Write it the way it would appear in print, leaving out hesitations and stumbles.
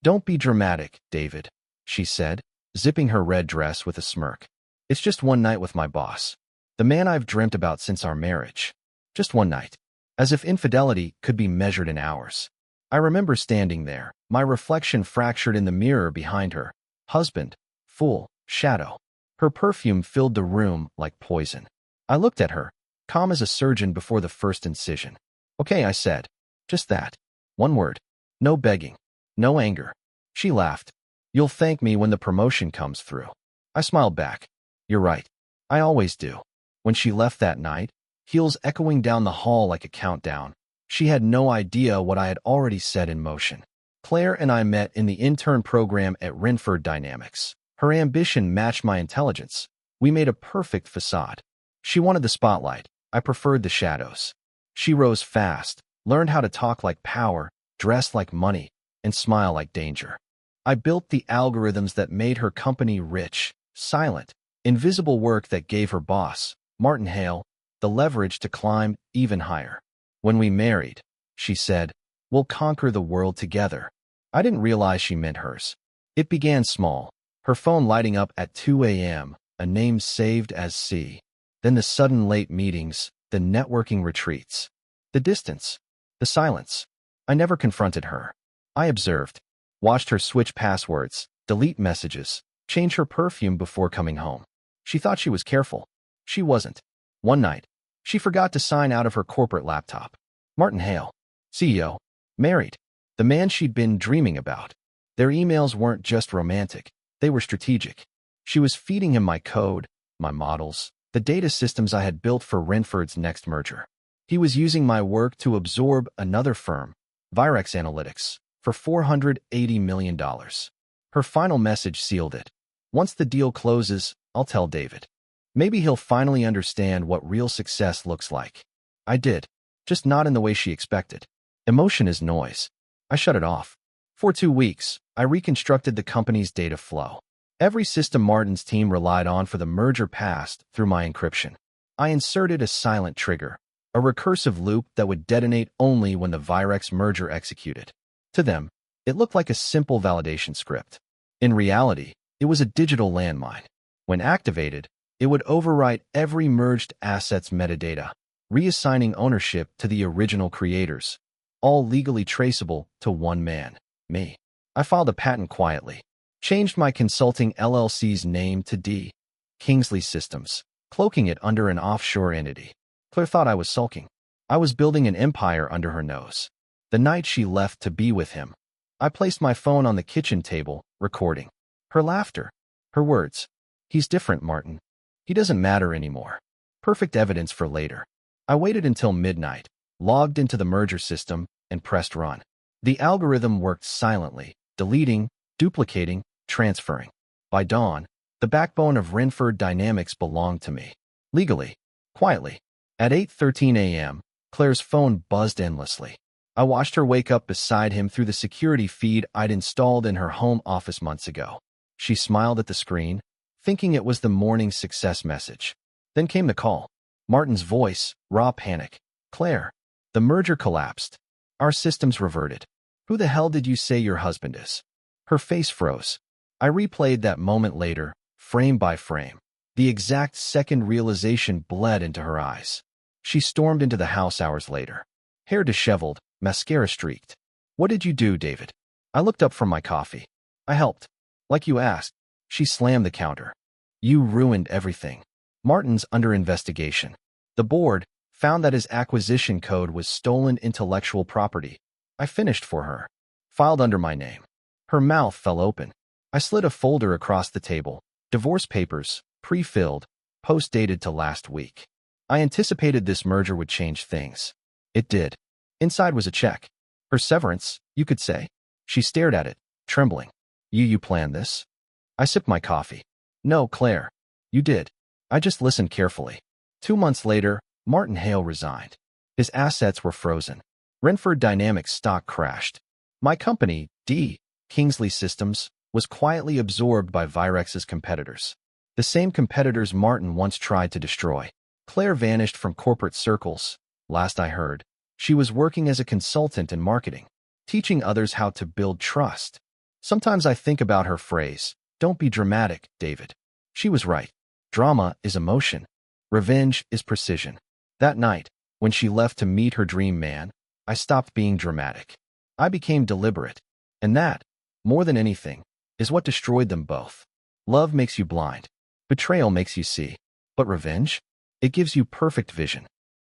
Don't be dramatic, David, she said, zipping her red dress with a smirk. It's just one night with my boss. The man I've dreamt about since our marriage. Just one night. As if infidelity could be measured in hours. I remember standing there, my reflection fractured in the mirror behind her. Husband, fool, shadow. Her perfume filled the room like poison. I looked at her, calm as a surgeon before the first incision. Okay, I said. Just that. One word. No begging. No anger. She laughed. You'll thank me when the promotion comes through. I smiled back. You're right. I always do. When she left that night, heels echoing down the hall like a countdown, she had no idea what I had already set in motion. Claire and I met in the intern program at Renford Dynamics. Her ambition matched my intelligence. We made a perfect facade. She wanted the spotlight. I preferred the shadows. She rose fast, learned how to talk like power, dress like money, and smile like danger. I built the algorithms that made her company rich, silent, invisible work that gave her boss, Martin Hale, the leverage to climb even higher. When we married, she said, we'll conquer the world together. I didn't realize she meant hers. It began small, her phone lighting up at 2 a.m., a name saved as C. Then the sudden late meetings, the networking retreats. The distance, the silence. I never confronted her. I observed, watched her switch passwords, delete messages, change her perfume before coming home. She thought she was careful. She wasn't. One night, she forgot to sign out of her corporate laptop. Martin Hale, CEO, married, the man she'd been dreaming about. Their emails weren't just romantic, they were strategic. She was feeding him my code, my models, the data systems I had built for Renford's next merger. He was using my work to absorb another firm, Virex Analytics, for $480 million. Her final message sealed it. Once the deal closes, I'll tell David. Maybe he'll finally understand what real success looks like. I did, just not in the way she expected. Emotion is noise. I shut it off. For 2 weeks, I reconstructed the company's data flow. Every system Martin's team relied on for the merger passed through my encryption. I inserted a silent trigger, a recursive loop that would detonate only when the Virex merger executed. To them, it looked like a simple validation script. In reality, it was a digital landmine. When activated, it would overwrite every merged asset's metadata, reassigning ownership to the original creators, all legally traceable to one man, me. I filed a patent quietly, changed my consulting LLC's name to D. Kingsley Systems, cloaking it under an offshore entity. Claire thought I was sulking. I was building an empire under her nose. The night she left to be with him, I placed my phone on the kitchen table, recording. Her laughter, her words. He's different, Martin. He doesn't matter anymore. Perfect evidence for later. I waited until midnight, logged into the merger system, and pressed run. The algorithm worked silently, deleting, duplicating, transferring. By dawn, the backbone of Renford Dynamics belonged to me. Legally, quietly. At 8:13 a.m., Claire's phone buzzed endlessly. I watched her wake up beside him through the security feed I'd installed in her home office months ago. She smiled at the screen, thinking it was the morning success message. Then came the call. Martin's voice, raw panic. Claire, the merger collapsed. Our systems reverted. Who the hell did you say your husband is? Her face froze. I replayed that moment later, frame by frame. The exact second realization bled into her eyes. She stormed into the house hours later. Hair disheveled, mascara streaked. What did you do, David? I looked up from my coffee. I helped. Like you asked. She slammed the counter. You ruined everything. Martin's under investigation. The board found that his acquisition code was stolen intellectual property. I finished for her. Filed under my name. Her mouth fell open. I slid a folder across the table. Divorce papers, pre-filled, post-dated to last week. I anticipated this merger would change things. It did. Inside was a check. Her severance, you could say. She stared at it, trembling. You planned this? I sipped my coffee. No, Claire. You did. I just listened carefully. 2 months later, Martin Hale resigned. His assets were frozen. Renford Dynamics stock crashed. My company, D. Kingsley Systems, was quietly absorbed by Virex's competitors. The same competitors Martin once tried to destroy. Claire vanished from corporate circles. Last I heard, she was working as a consultant in marketing, teaching others how to build trust. Sometimes I think about her phrase, "Don't be dramatic, David." She was right. Drama is emotion. Revenge is precision. That night, when she left to meet her dream man, I stopped being dramatic. I became deliberate. And that, more than anything, is what destroyed them both. Love makes you blind. Betrayal makes you see. But revenge? It gives you perfect vision.